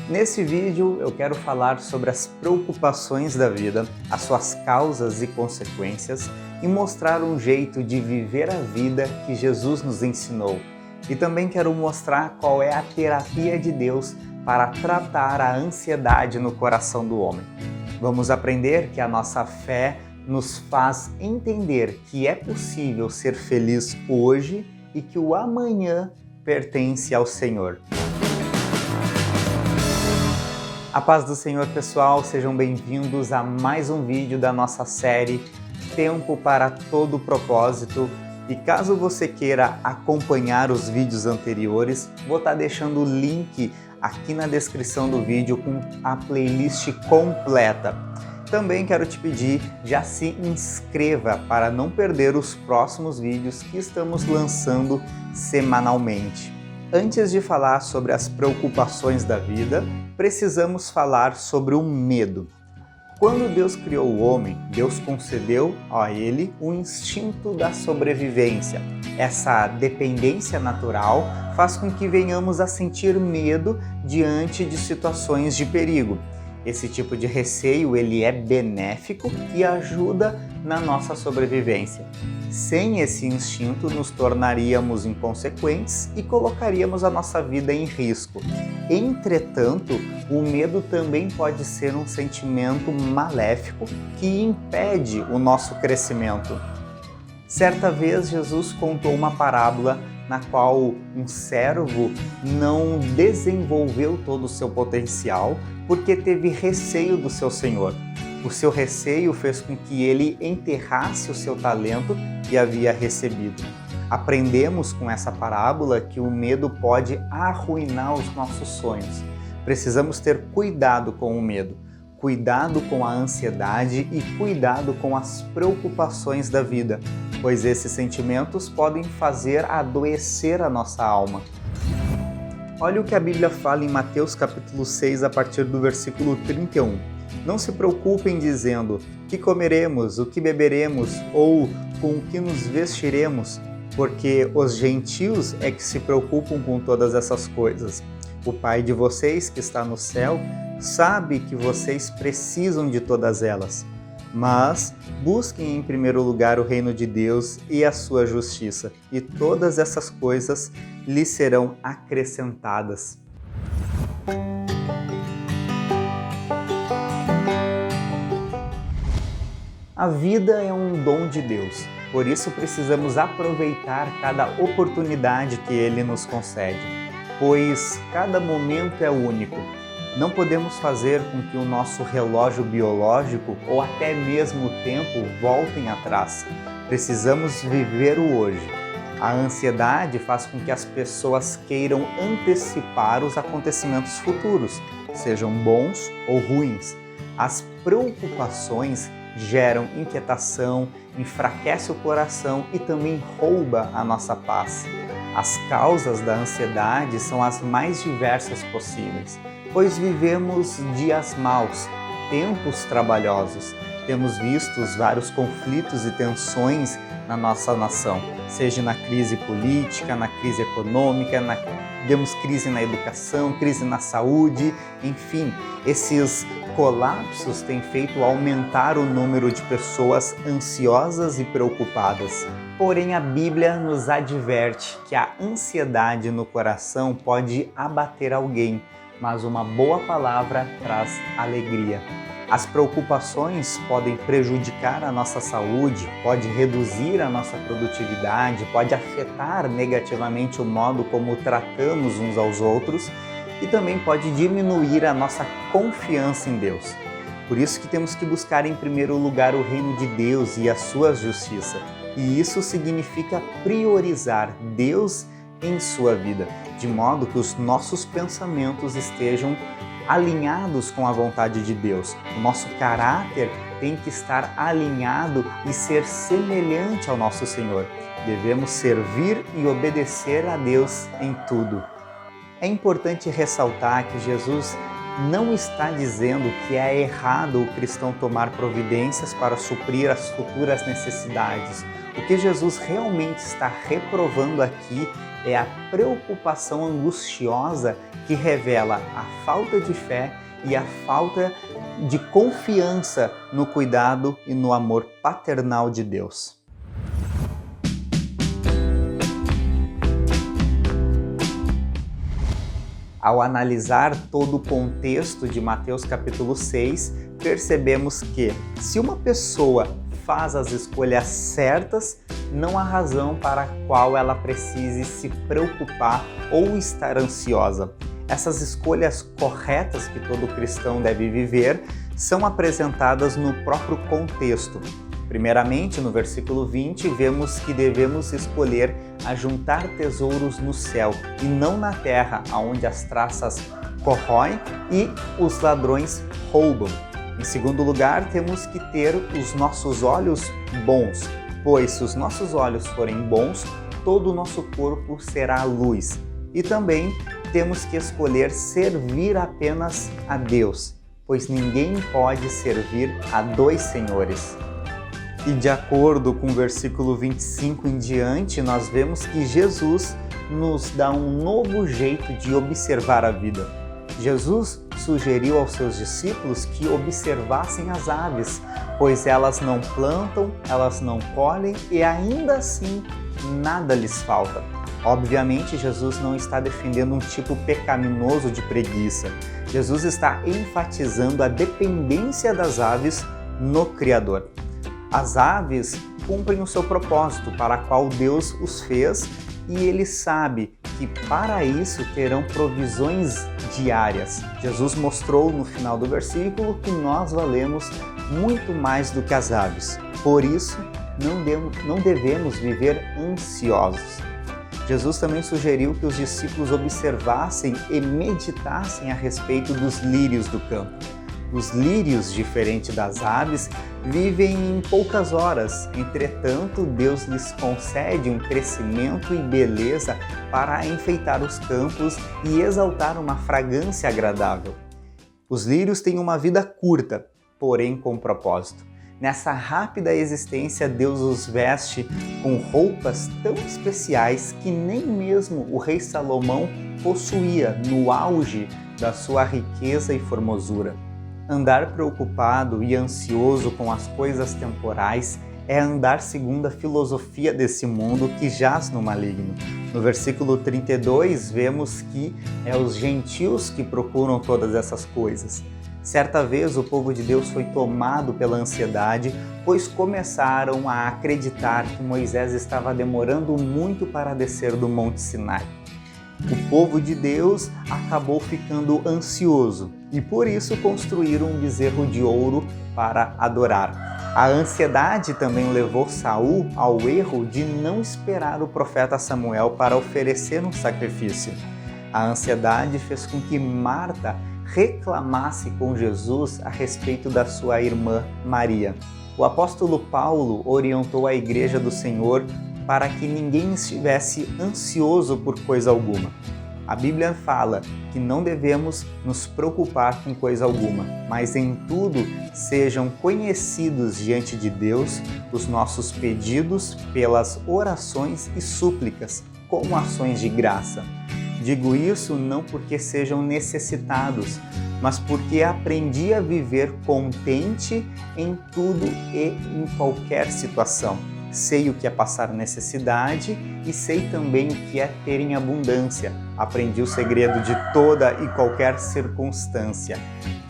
Nesse vídeo eu quero falar sobre as preocupações da vida, as suas causas e consequências e mostrar um jeito de viver a vida que Jesus nos ensinou. E também quero mostrar qual é a terapia de Deus para tratar a ansiedade no coração do homem. Vamos aprender que a nossa fé nos faz entender que é possível ser feliz hoje e que o amanhã pertence ao Senhor. A paz do Senhor, pessoal, sejam bem-vindos a mais um vídeo da nossa série Tempo para Todo Propósito. E caso você queira acompanhar os vídeos anteriores, vou estar deixando o link aqui na descrição do vídeo com a playlist completa. Também quero te pedir, já se inscreva para não perder os próximos vídeos que estamos lançando semanalmente. Antes de falar sobre as preocupações da vida, precisamos falar sobre o medo. Quando Deus criou o homem, Deus concedeu a ele o instinto da sobrevivência. Essa dependência natural faz com que venhamos a sentir medo diante de situações de perigo. Esse tipo de receio ele é benéfico e ajuda na nossa sobrevivência. Sem esse instinto, nos tornaríamos inconsequentes e colocaríamos a nossa vida em risco. Entretanto, o medo também pode ser um sentimento maléfico que impede o nosso crescimento. Certa vez, Jesus contou uma parábola na qual um servo não desenvolveu todo o seu potencial porque teve receio do seu senhor. O seu receio fez com que ele enterrasse o seu talento que havia recebido. Aprendemos com essa parábola que o medo pode arruinar os nossos sonhos. Precisamos ter cuidado com o medo, cuidado com a ansiedade e cuidado com as preocupações da vida, pois esses sentimentos podem fazer adoecer a nossa alma. Olha o que a Bíblia fala em Mateus capítulo 6, a partir do versículo 31. Não se preocupem dizendo, que comeremos, o que beberemos ou com o que nos vestiremos, porque os gentios é que se preocupam com todas essas coisas. O Pai de vocês, que está no céu, sabe que vocês precisam de todas elas. Mas busquem em primeiro lugar o reino de Deus e a sua justiça, e todas essas coisas lhes serão acrescentadas. A vida é um dom de Deus, por isso precisamos aproveitar cada oportunidade que Ele nos concede, pois cada momento é único. Não podemos fazer com que o nosso relógio biológico ou até mesmo o tempo voltem atrás. Precisamos viver o hoje. A ansiedade faz com que as pessoas queiram antecipar os acontecimentos futuros, sejam bons ou ruins. As preocupações geram inquietação, enfraquece o coração e também rouba a nossa paz. As causas da ansiedade são as mais diversas possíveis, pois vivemos dias maus, tempos trabalhosos. Temos visto vários conflitos e tensões na nossa nação, seja na crise política, na crise econômica, temos crise na educação, crise na saúde, enfim, esses colapsos têm feito aumentar o número de pessoas ansiosas e preocupadas. Porém, a Bíblia nos adverte que a ansiedade no coração pode abater alguém, mas uma boa palavra traz alegria. As preocupações podem prejudicar a nossa saúde, pode reduzir a nossa produtividade, pode afetar negativamente o modo como tratamos uns aos outros e também pode diminuir a nossa confiança em Deus. Por isso que temos que buscar em primeiro lugar o reino de Deus e a sua justiça. E isso significa priorizar Deus em sua vida, de modo que os nossos pensamentos estejam alinhados com a vontade de Deus. O nosso caráter tem que estar alinhado e ser semelhante ao nosso Senhor. Devemos servir e obedecer a Deus em tudo. É importante ressaltar que Jesus não está dizendo que é errado o cristão tomar providências para suprir as futuras necessidades O que Jesus realmente está reprovando aqui é a preocupação angustiosa que revela a falta de fé e a falta de confiança no cuidado e no amor paternal de Deus. Ao analisar todo o contexto de Mateus capítulo 6, percebemos que, se uma pessoa faz as escolhas certas, não há razão para a qual ela precise se preocupar ou estar ansiosa. Essas escolhas corretas que todo cristão deve viver são apresentadas no próprio contexto. Primeiramente, no versículo 20, vemos que devemos escolher ajuntar tesouros no céu e não na terra, onde as traças corroem e os ladrões roubam. Em segundo lugar, temos que ter os nossos olhos bons, pois se os nossos olhos forem bons, todo o nosso corpo será luz. E também temos que escolher servir apenas a Deus, pois ninguém pode servir a dois senhores. E de acordo com o versículo 25 em diante, nós vemos que Jesus nos dá um novo jeito de observar a vida. Jesus sugeriu aos seus discípulos que observassem as aves, pois elas não plantam, elas não colhem e ainda assim nada lhes falta. Obviamente, Jesus não está defendendo um tipo pecaminoso de preguiça. Jesus está enfatizando a dependência das aves no Criador. As aves cumprem o seu propósito para o qual Deus os fez e Ele sabe que para isso terão provisões diárias. Jesus mostrou no final do versículo que nós valemos muito mais do que as aves. Por isso, não devemos viver ansiosos. Jesus também sugeriu que os discípulos observassem e meditassem a respeito dos lírios do campo. Os lírios, diferente das aves, vivem em poucas horas. Entretanto, Deus lhes concede um crescimento e beleza para enfeitar os campos e exaltar uma fragrância agradável. Os lírios têm uma vida curta, porém com propósito. Nessa rápida existência, Deus os veste com roupas tão especiais que nem mesmo o rei Salomão possuía no auge da sua riqueza e formosura. Andar preocupado e ansioso com as coisas temporais é andar segundo a filosofia desse mundo que jaz no maligno. No versículo 32, vemos que é os gentios que procuram todas essas coisas. Certa vez o povo de Deus foi tomado pela ansiedade, pois começaram a acreditar que Moisés estava demorando muito para descer do Monte Sinai. O povo de Deus acabou ficando ansioso e por isso construíram um bezerro de ouro para adorar. A ansiedade também levou Saul ao erro de não esperar o profeta Samuel para oferecer um sacrifício. A ansiedade fez com que Marta reclamasse com Jesus a respeito da sua irmã Maria. O apóstolo Paulo orientou a igreja do Senhor para que ninguém estivesse ansioso por coisa alguma. A Bíblia fala que não devemos nos preocupar com coisa alguma, mas em tudo sejam conhecidos diante de Deus os nossos pedidos pelas orações e súplicas, com ações de graça. Digo isso não porque sejam necessitados, mas porque aprendi a viver contente em tudo e em qualquer situação. Sei o que é passar necessidade e sei também o que é ter em abundância. Aprendi o segredo de toda e qualquer circunstância,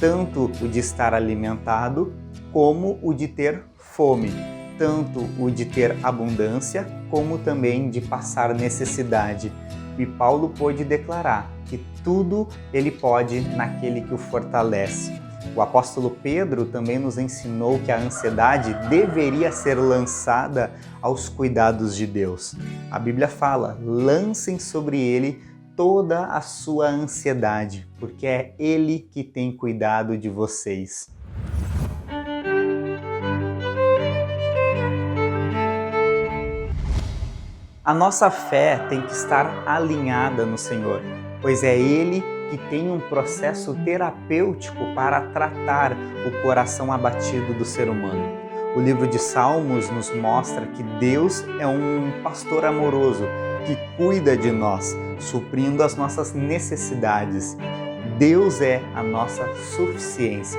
tanto o de estar alimentado como o de ter fome, tanto o de ter abundância como também de passar necessidade. E Paulo pôde declarar que tudo ele pode naquele que o fortalece. O apóstolo Pedro também nos ensinou que a ansiedade deveria ser lançada aos cuidados de Deus. A Bíblia fala: lancem sobre ele toda a sua ansiedade, porque é ele que tem cuidado de vocês. A nossa fé tem que estar alinhada no Senhor, pois é Ele que tem um processo terapêutico para tratar o coração abatido do ser humano. O livro de Salmos nos mostra que Deus é um pastor amoroso que cuida de nós, suprindo as nossas necessidades. Deus é a nossa suficiência.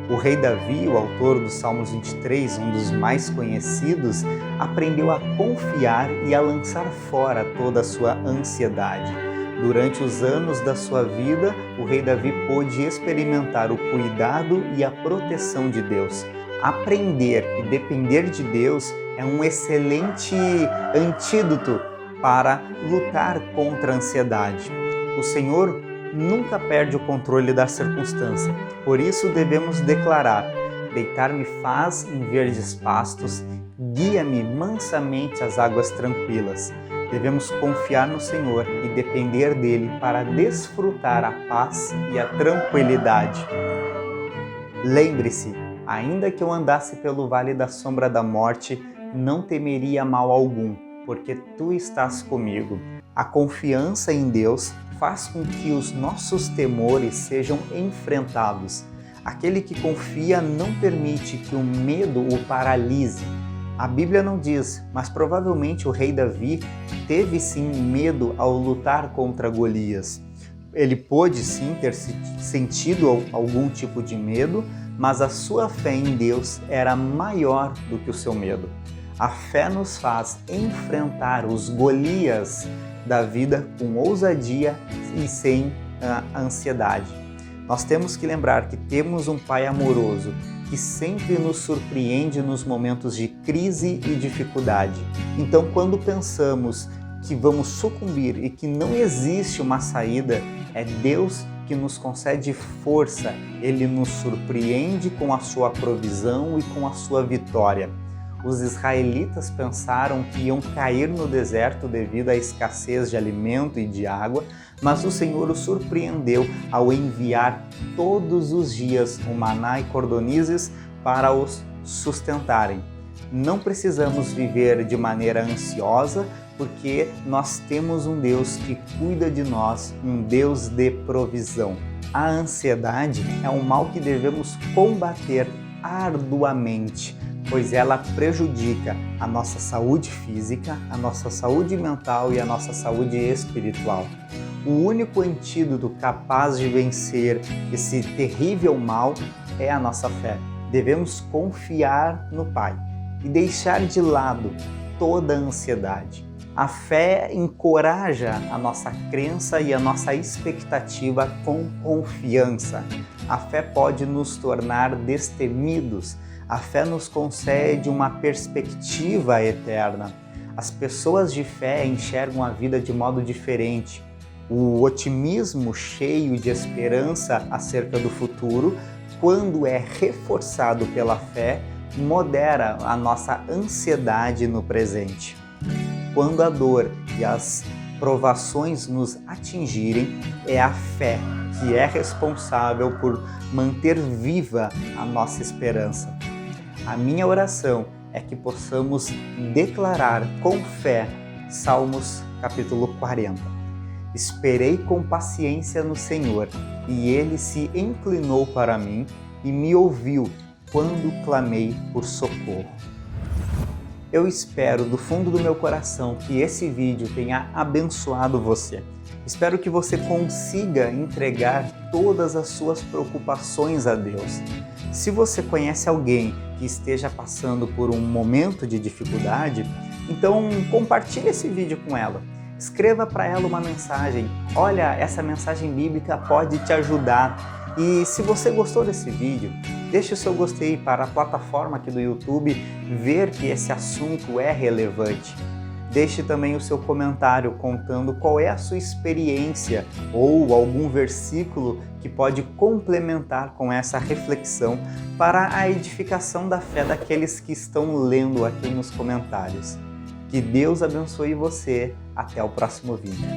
O rei Davi, o autor do Salmos 23, um dos mais conhecidos, aprendeu a confiar e a lançar fora toda a sua ansiedade. Durante os anos da sua vida, o rei Davi pôde experimentar o cuidado e a proteção de Deus. Aprender e depender de Deus é um excelente antídoto para lutar contra a ansiedade. O Senhor nunca perde o controle da circunstância. Por isso devemos declarar: deitar-me faz em verdes pastos, guia-me mansamente às águas tranquilas. Devemos confiar no Senhor e depender dele para desfrutar a paz e a tranquilidade. Lembre-se, ainda que eu andasse pelo vale da sombra da morte, não temeria mal algum, porque tu estás comigo. A confiança em Deus faz com que os nossos temores sejam enfrentados. Aquele que confia não permite que o medo o paralise. A Bíblia não diz, mas provavelmente o rei Davi teve sim medo ao lutar contra Golias. Ele pôde sim ter sentido algum tipo de medo, mas a sua fé em Deus era maior do que o seu medo. A fé nos faz enfrentar os Golias da vida com ousadia e sem ansiedade. Nós temos que lembrar que temos um Pai amoroso que sempre nos surpreende nos momentos de crise e dificuldade. Então, quando pensamos que vamos sucumbir e que não existe uma saída, é Deus que nos concede força. Ele nos surpreende com a sua provisão e com a sua vitória. Os israelitas pensaram que iam cair no deserto devido à escassez de alimento e de água, mas o Senhor os surpreendeu ao enviar todos os dias o maná e cordonizes para os sustentarem. Não precisamos viver de maneira ansiosa, porque nós temos um Deus que cuida de nós, um Deus de provisão. A ansiedade é um mal que devemos combater arduamente, pois ela prejudica a nossa saúde física, a nossa saúde mental e a nossa saúde espiritual. O único antídoto capaz de vencer esse terrível mal é a nossa fé. Devemos confiar no Pai e deixar de lado toda a ansiedade. A fé encoraja a nossa crença e a nossa expectativa com confiança. A fé pode nos tornar destemidos. A fé nos concede uma perspectiva eterna. As pessoas de fé enxergam a vida de modo diferente. O otimismo cheio de esperança acerca do futuro, quando é reforçado pela fé, modera a nossa ansiedade no presente. Quando a dor e as provações nos atingirem, é a fé que é responsável por manter viva a nossa esperança. A minha oração é que possamos declarar com fé Salmos capítulo 40. Esperei com paciência no Senhor, e Ele se inclinou para mim e me ouviu quando clamei por socorro. Eu espero do fundo do meu coração que esse vídeo tenha abençoado você. Espero que você consiga entregar todas as suas preocupações a Deus. Se você conhece alguém que esteja passando por um momento de dificuldade, então compartilhe esse vídeo com ela. Escreva para ela uma mensagem. Olha, essa mensagem bíblica pode te ajudar. E se você gostou desse vídeo, deixe o seu gostei para a plataforma aqui do YouTube ver que esse assunto é relevante. Deixe também o seu comentário contando qual é a sua experiência ou algum versículo que pode complementar com essa reflexão para a edificação da fé daqueles que estão lendo aqui nos comentários. Que Deus abençoe você. Até o próximo vídeo.